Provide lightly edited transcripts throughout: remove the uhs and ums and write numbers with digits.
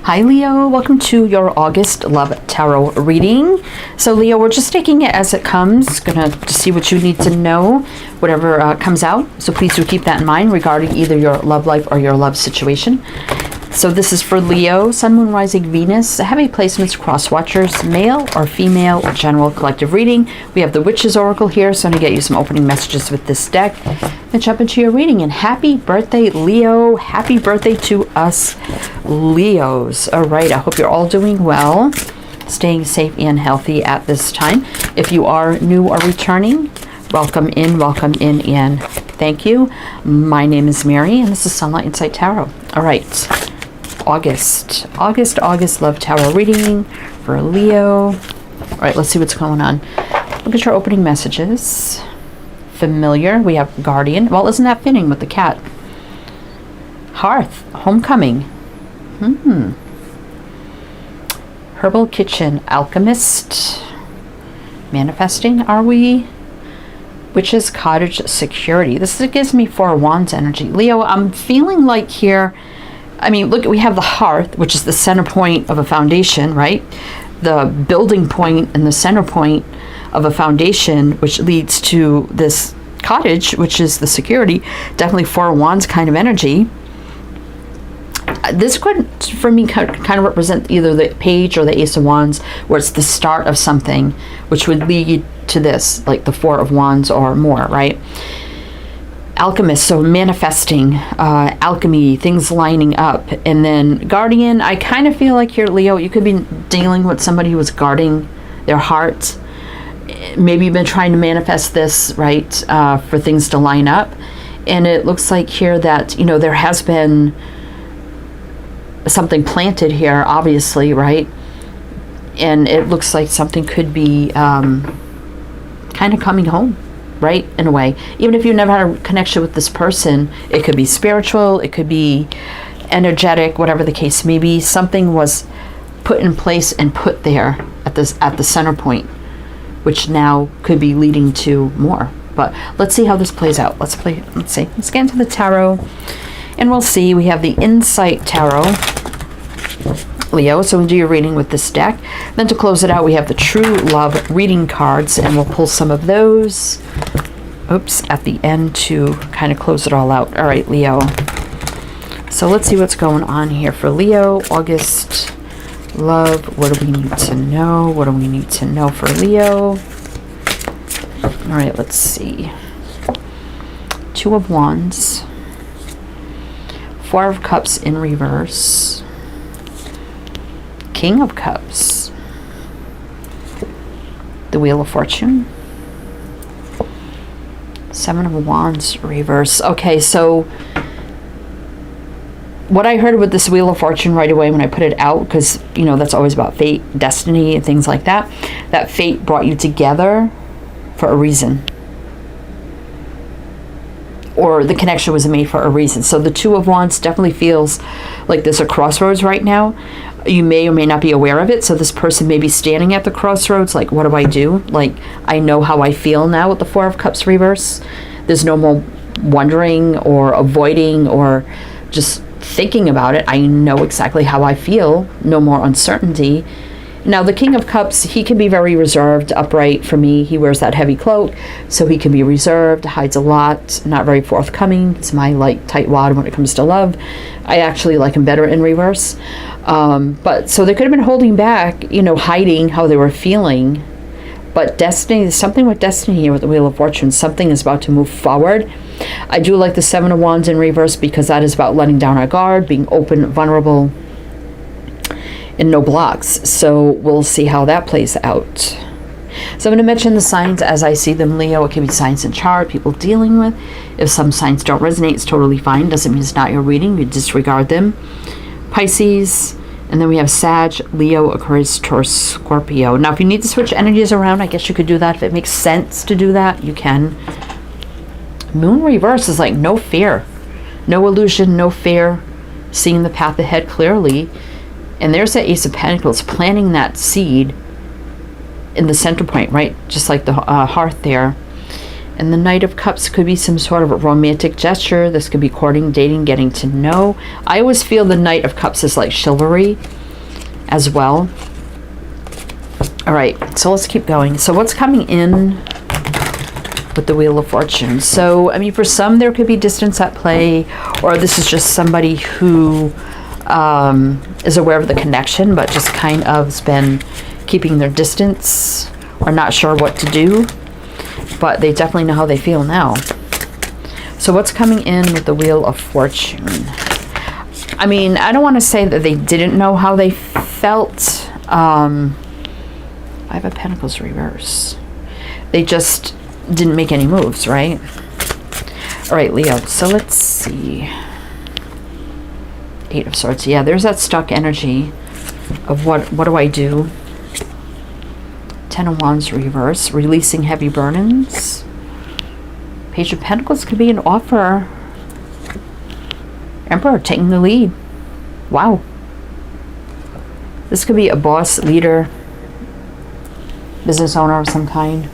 Hi Leo, welcome to your August Love Tarot reading. So Leo, we're just taking it as it comes, gonna see what you need to know, whatever comes out. So please do keep that in mind regarding either your love life or your love situation. So this is for Leo, Sun, Moon, Rising, Venus, heavy placements, cross watchers, male or female, general collective reading. We have the Witch's Oracle here, so I'm going to get you some opening messages with this deck and jump into your reading. And happy birthday, Leo. Happy birthday to us, Leos. All right, I hope you're all doing well, staying safe and healthy at this time. If you are new or returning, welcome in, and thank you. My name is Mary, and this is Sunlight Insight Tarot. All right. August Love Tarot reading for Leo. All right, let's see what's going on. Look at your opening messages. Familiar. We have Guardian. Well, isn't that fitting with the cat? Hearth. Homecoming. Herbal Kitchen. Alchemist. Manifesting, are we? Witch's Cottage. Security. This gives me Four of Wands energy. Leo, I'm feeling like here, I mean, look, we have the hearth, which is the center point of a foundation, right? The building point and the center point of a foundation, which leads to this cottage, which is the security. Definitely Four of Wands kind of energy. This could, for me, kind of represent either the Page or the Ace of Wands, where it's the start of something, which would lead to this, like the Four of Wands or more, right? Alchemist, so manifesting, alchemy, things lining up. And then Guardian, I kind of feel like here, Leo, you could be dealing with somebody who was guarding their heart. Maybe you've been trying to manifest this, right, for things to line up. And it looks like here that, you know, there has been something planted here, obviously, right? And it looks like something could be kind of coming home, right, in a way. Even if you never had a connection with this person, it could be spiritual, it could be energetic, whatever the case may be. Something was put in place and put there at the center point, which now could be leading to more. But let's see how this plays out. Let's see. Let's get into the tarot, and we'll see. We have the Insight Tarot, Leo, so we'll do your reading with this deck. Then to close it out, we have the True Love reading cards, and we'll pull some of those, at the end to kind of close it all out. All right, Leo. So let's see what's going on here for Leo. August love. What do we need to know? What do we need to know for Leo? All right, let's see. Two of Wands. Four of Cups in reverse. King of Cups. The Wheel of Fortune. Seven of Wands reverse. Okay, so what I heard with this Wheel of Fortune right away when I put it out, because, you know, that's always about fate, destiny, and things like that, that fate brought you together for a reason. Or the connection was made for a reason. So the Two of Wands definitely feels like there's a crossroads right now. You may or may not be aware of it. So this person may be standing at the crossroads, like, what do I do? Like, I know how I feel now with the Four of Cups reverse. There's no more wondering or avoiding or just thinking about it. I know exactly how I feel. No more uncertainty. Now, the King of Cups, he can be very reserved, upright. For me, he wears that heavy cloak, so he can be reserved, hides a lot, not very forthcoming. It's my, like, tightwad when it comes to love. I actually like him better in reverse. But so they could have been holding back, you know, hiding how they were feeling. But destiny, there's something with destiny here with the Wheel of Fortune. Something is about to move forward. I do like the Seven of Wands in reverse because that is about letting down our guard, being open, vulnerable, and no blocks. So we'll see how that plays out. So I'm going to mention the signs as I see them, Leo. It can be signs in chart, people dealing with. If some signs don't resonate, it's totally fine. Doesn't mean it's not your reading. You disregard them. Pisces, and then we have Sag, Leo, Aquarius, Taurus, Scorpio. Now, if you need to switch energies around, I guess you could do that. If it makes sense to do that, you can. Moon reverse is like no fear. No illusion, no fear. Seeing the path ahead clearly. And there's the Ace of Pentacles, planting that seed in the center point, right? Just like the hearth there. And the Knight of Cups could be some sort of a romantic gesture. This could be courting, dating, getting to know. I always feel the Knight of Cups is like chivalry as well. All right, so let's keep going. So what's coming in with the Wheel of Fortune? So, I mean, for some, there could be distance at play, or this is just somebody who is aware of the connection, but just kind of has been keeping their distance or not sure what to do. But they definitely know how they feel now. So what's coming in with the Wheel of Fortune? I mean, I don't want to say that they didn't know how they felt. Five of Pentacles reverse. They just didn't make any moves, right? All right, Leo. So let's see. Eight of Swords. Yeah, there's that stuck energy of what do I do? Ten of Wands reverse, releasing heavy burdens. Page of Pentacles could be an offer. Emperor taking the lead. Wow. This could be a boss, leader, business owner of some kind,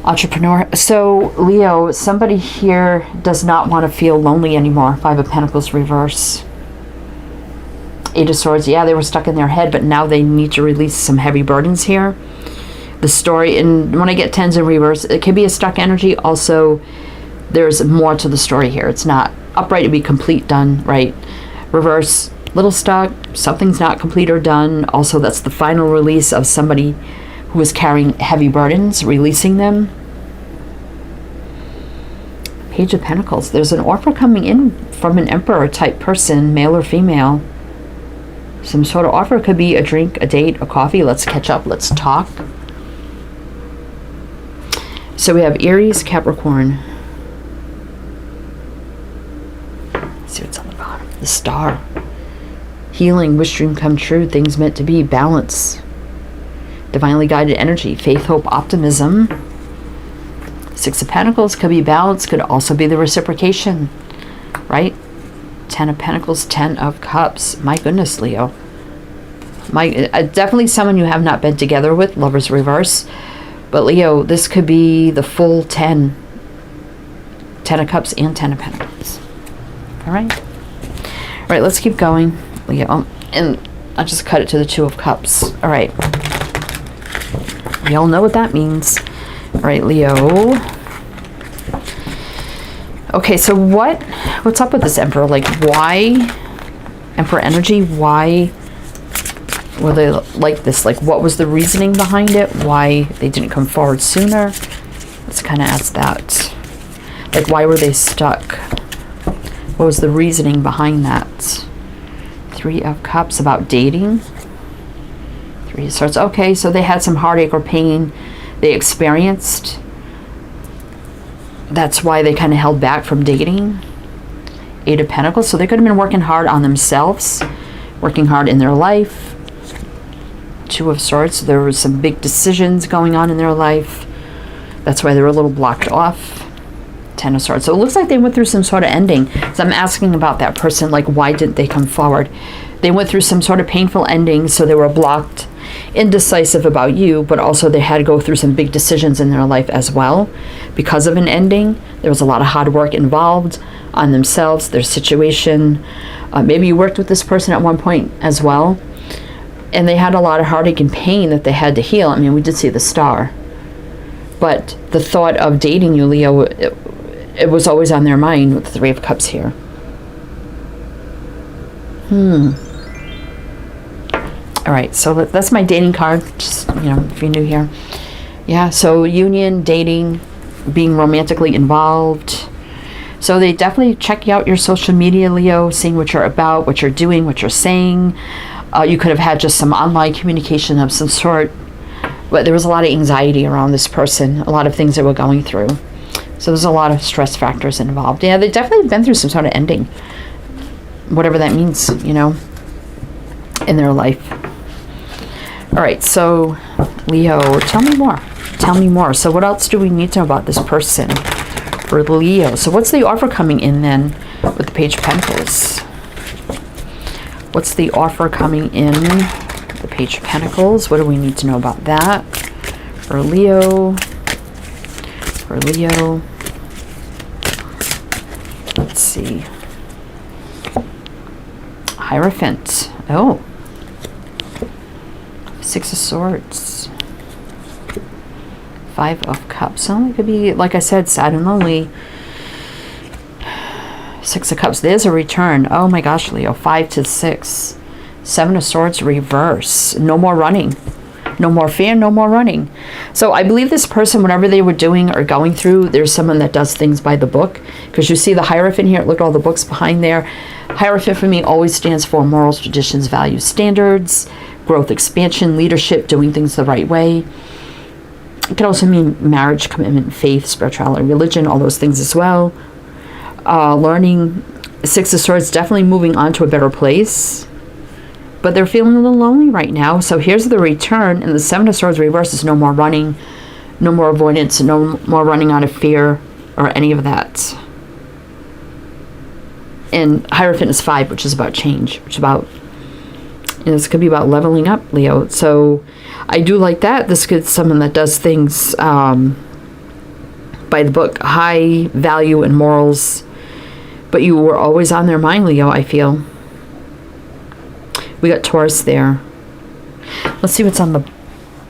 entrepreneur. So Leo, somebody here does not want to feel lonely anymore. Five of Pentacles reverse. Eight of Swords, yeah, they were stuck in their head, but now they need to release some heavy burdens here. The story, and when I get tens in reverse, it can be a stuck energy. Also, there's more to the story here. It's not upright to be complete, done, right? Reverse, little stuck, something's not complete or done. Also, that's the final release of somebody who is carrying heavy burdens, releasing them. Page of Pentacles, there's an offer coming in from an Emperor type person, male or female. Some sort of offer. Could be a drink, a date, a coffee. Let's catch up. Let's talk. So we have Aries, Capricorn. Let's see what's on the bottom. The Star. Healing, wish, dream come true. Things meant to be. Balance. Divinely guided energy. Faith, hope, optimism. Six of Pentacles could be balance. Could also be the reciprocation. Right? Ten of Pentacles, Ten of Cups. My goodness, Leo. Definitely someone you have not been together with. Lovers reverse. But Leo, this could be the full 10. 10 of Cups and 10 of Pentacles. All right. All right, let's keep going, Leo. And I'll just cut it to the Two of Cups. All right. We all know what that means. All right, Leo. Okay, so what's up with this Emperor? Like, why? Emperor energy, why were they like this? Like, what was the reasoning behind it? Why they didn't come forward sooner? Let's kind of ask that. Like, why were they stuck? What was the reasoning behind that? Three of Cups, about dating. Three of Swords. Okay, so they had some heartache or pain they experienced. That's why they kind of held back from dating. Eight of Pentacles. So they could have been working hard on themselves, working hard in their life. Two of Swords. So there was some big decisions going on in their life. That's why they were a little blocked off. Ten of Swords. So it looks like they went through some sort of ending. So I'm asking about that person, like, why didn't they come forward? They went through some sort of painful ending, so they were blocked, indecisive about you, but also they had to go through some big decisions in their life as well. Because of an ending, there was a lot of hard work involved on themselves, their situation. Maybe you worked with this person at one point as well, and they had a lot of heartache and pain that they had to heal. I mean, we did see the Star. But the thought of dating you, Leo, it was always on their mind with the Three of Cups here. All right, so that's my dating card, just, you know, if you're new here. Yeah, so union, dating, being romantically involved. So they definitely check out your social media, Leo, seeing what you're about, what you're doing, what you're saying. You could have had just some online communication of some sort, but there was a lot of anxiety around this person, a lot of things they were going through. So there's a lot of stress factors involved. Yeah, they definitely been through some sort of ending, whatever that means, you know, in their life. All right, so Leo, tell me more. Tell me more. So what else do we need to know about this person for Leo? So what's the offer coming in then with the Page of Pentacles? What's the offer coming in? The Page of Pentacles. What do we need to know about that? For Leo. for Leo. Let's see. Hierophant. Oh. 6 of Swords. 5 of Cups. Oh, it could be, like I said, sad and lonely. 6 of Cups. There's a return. Oh my gosh, Leo. 5 to 6. 7 of Swords reverse. No more running. No more fear, no more running. So I believe this person, whatever they were doing or going through, there's someone that does things by the book. Because you see the Hierophant here. Look at all the books behind there. Hierophant for me always stands for morals, traditions, values, standards, growth, expansion, leadership, doing things the right way. It could also mean marriage, commitment, faith, spirituality, religion, all those things as well. Learning. 6 of Swords, definitely moving on to a better place. But they're feeling a little lonely right now. So here's the return. And the 7 of Swords reverse is no more running, no more avoidance, no more running out of fear or any of that. And Hierophant is 5, which is about change, which is about, this could be about leveling up, Leo. So I do like that. This could be someone that does things by the book, high value and morals. But you were always on their mind, Leo, I feel. We got Taurus there. Let's see what's on the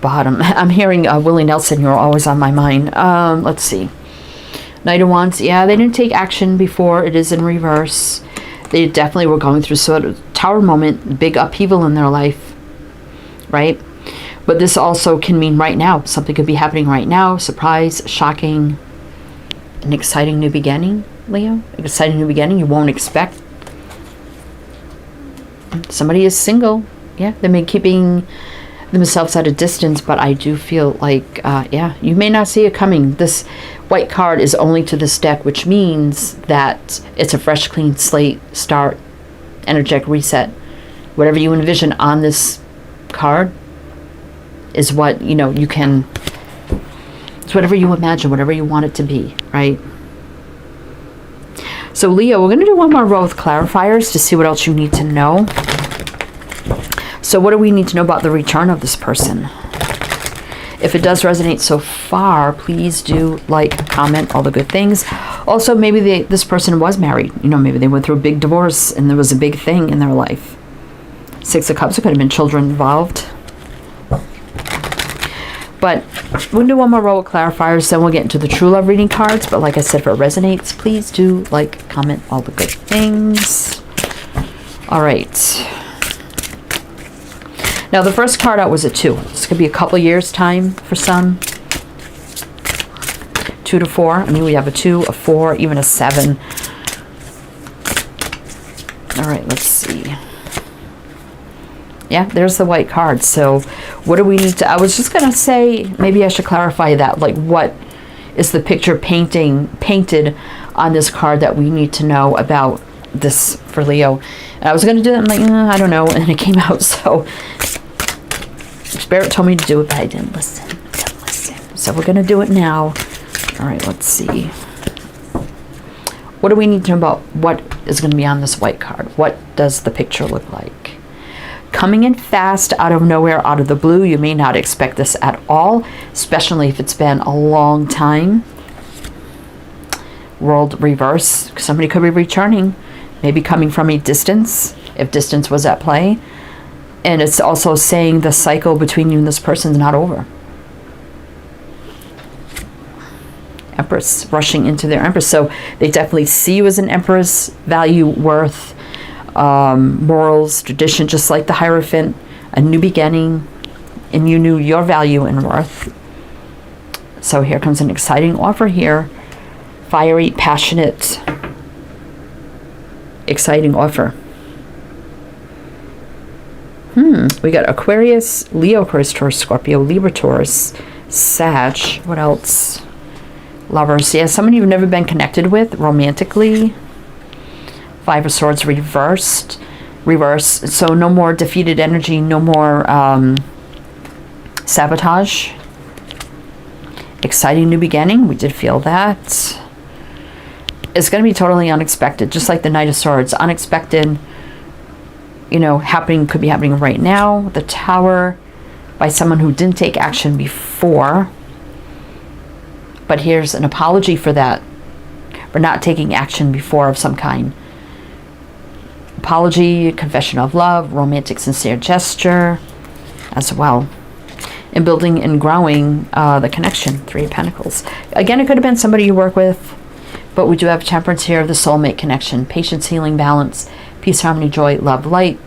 bottom. I'm hearing Willie Nelson, you're always on my mind. Let's see. Knight of Wands. Yeah, they didn't take action before. It is in reverse. They definitely were going through sort of tower moment, big upheaval in their life, right? But this also can mean right now. Something could be happening right now. Surprise, shocking, an exciting new beginning, Leo. An exciting new beginning you won't expect. Somebody is single. Yeah, they may be keeping themselves at a distance, but I do feel like, yeah, you may not see it coming. This white card is only to this deck, which means that it's a fresh, clean slate, start, energetic reset. Whatever you envision on this card is what, you know, you can, it's whatever you imagine, whatever you want it to be, right? So Leo, we're going to do one more row with clarifiers to see what else you need to know. So what do we need to know about the return of this person? If it does resonate so far, please do like, comment, all the good things. Also, maybe this person was married. You know, maybe they went through a big divorce and there was a big thing in their life. 6 of Cups, there could have been children involved. But we'll do one more row of clarifiers, then we'll get into the true love reading cards. But like I said, if it resonates, please do like, comment, all the good things. All right. Now, the first card out was a 2. This could be a couple years' time for some. 2 to 4. I mean, we have a 2, a 4, even a 7. All right, let's see. Yeah, there's the white card. So what do we need to, I was just going to say, maybe I should clarify that. Like, what is the picture painted on this card that we need to know about this for Leo? And I was going to do it, I'm like, I don't know. And it came out, so Spirit told me to do it, but I didn't listen. So we're going to do it now. All right, let's see. What do we need to know about what is going to be on this white card? What does the picture look like? Coming in fast, out of nowhere, out of the blue. You may not expect this at all, especially if it's been a long time. World reverse. Somebody could be returning, maybe coming from a distance, if distance was at play. And it's also saying the cycle between you and this person is not over. Empress, rushing into their Empress. So they definitely see you as an Empress, value, worth, morals, tradition, just like the Hierophant, a new beginning, and you knew your value and worth. So here comes an exciting offer here. Fiery, passionate, exciting offer. We got Aquarius, Leo, Aquarius, Taurus, Scorpio, Libra, Taurus, Sag. What else? Lovers. Yeah, someone you've never been connected with romantically. 5 of Swords reversed. Reverse. So no more defeated energy, no more sabotage. Exciting new beginning. We did feel that. It's going to be totally unexpected, just like the Knight of Swords. Unexpected, you know, happening, could be happening right now. The Tower, by someone who didn't take action before. But here's an apology for that, for not taking action before of some kind. Apology, confession of love, romantic, sincere gesture as well. And building and growing the connection, 3 of Pentacles. Again, it could have been somebody you work with, but we do have Temperance here, the soulmate connection. Patience, healing, balance, peace, harmony, joy, love, light.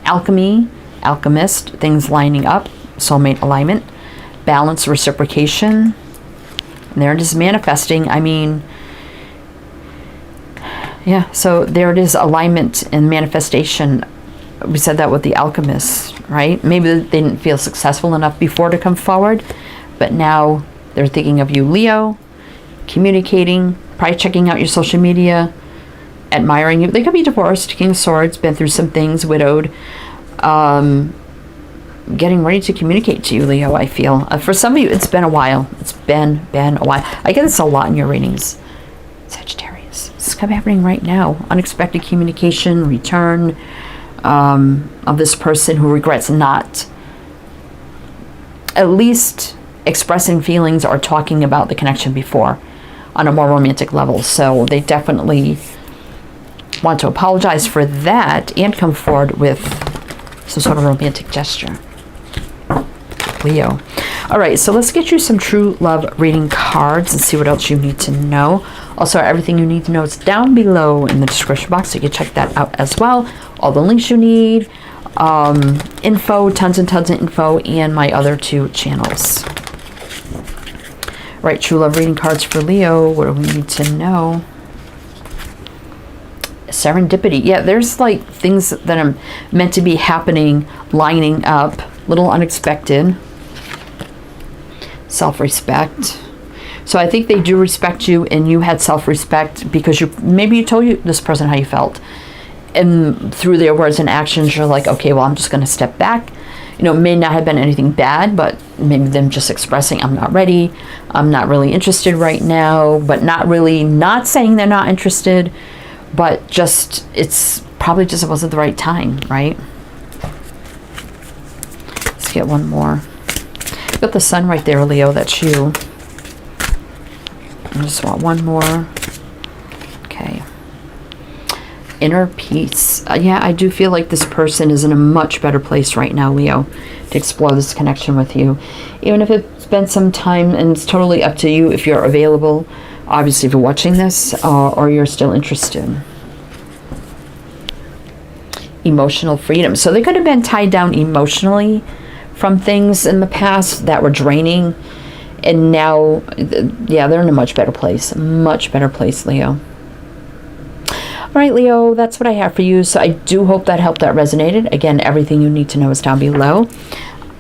Alchemy, alchemist, things lining up, soulmate alignment. Balance, reciprocation. And there it is, manifesting. I mean, yeah, so there it is, alignment and manifestation. We said that with the alchemist, right? Maybe they didn't feel successful enough before to come forward, but now they're thinking of you, Leo, communicating, probably checking out your social media, admiring you. They could be divorced, King of Swords, been through some things, widowed, getting ready to communicate to you, Leo, I feel. For some of you, it's been a while. It's been a while. I get this a lot in your readings. Sagittarius. This is kind of happening right now. Unexpected communication, return of this person who regrets not at least expressing feelings or talking about the connection before on a more romantic level. So they definitely want to apologize for that and come forward with some sort of romantic gesture. Leo. All right, so let's get you some true love reading cards and see what else you need to know. Also, everything you need to know is down below in the description box, so you can check that out as well. All the links you need, info, tons and tons of info, and my other 2 channels. All right, true love reading cards for Leo. What do we need to know? Serendipity. Yeah, there's like things that are meant to be happening, lining up, little unexpected. Self-respect. So I think they do respect you, and you had self-respect because maybe you told this person how you felt, and through their words and actions you're like, okay, well, I'm just going to step back. You know, it may not have been anything bad, but maybe them just expressing, I'm not ready, I'm not really interested right now, but not really not saying they're not interested, but just it's probably just wasn't the right time, right? Let's get one more. Got the sun right there, Leo. That's you. I just want one more. Okay. Inner peace. Yeah, I do feel like this person is in a much better place right now, Leo, to explore this connection with you. Even if it's been some time, and it's totally up to you if you're available. Obviously, if you're watching this or you're still interested. Emotional freedom. So they could have been tied down emotionally from things in the past that were draining, and now, yeah, they're in a much better place, Leo. All right, Leo, that's what I have for you. So I do hope that helped, that resonated. Again, everything you need to know is down below.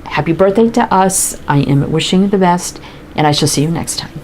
Happy birthday to us. I am wishing you the best, and I shall see you next time.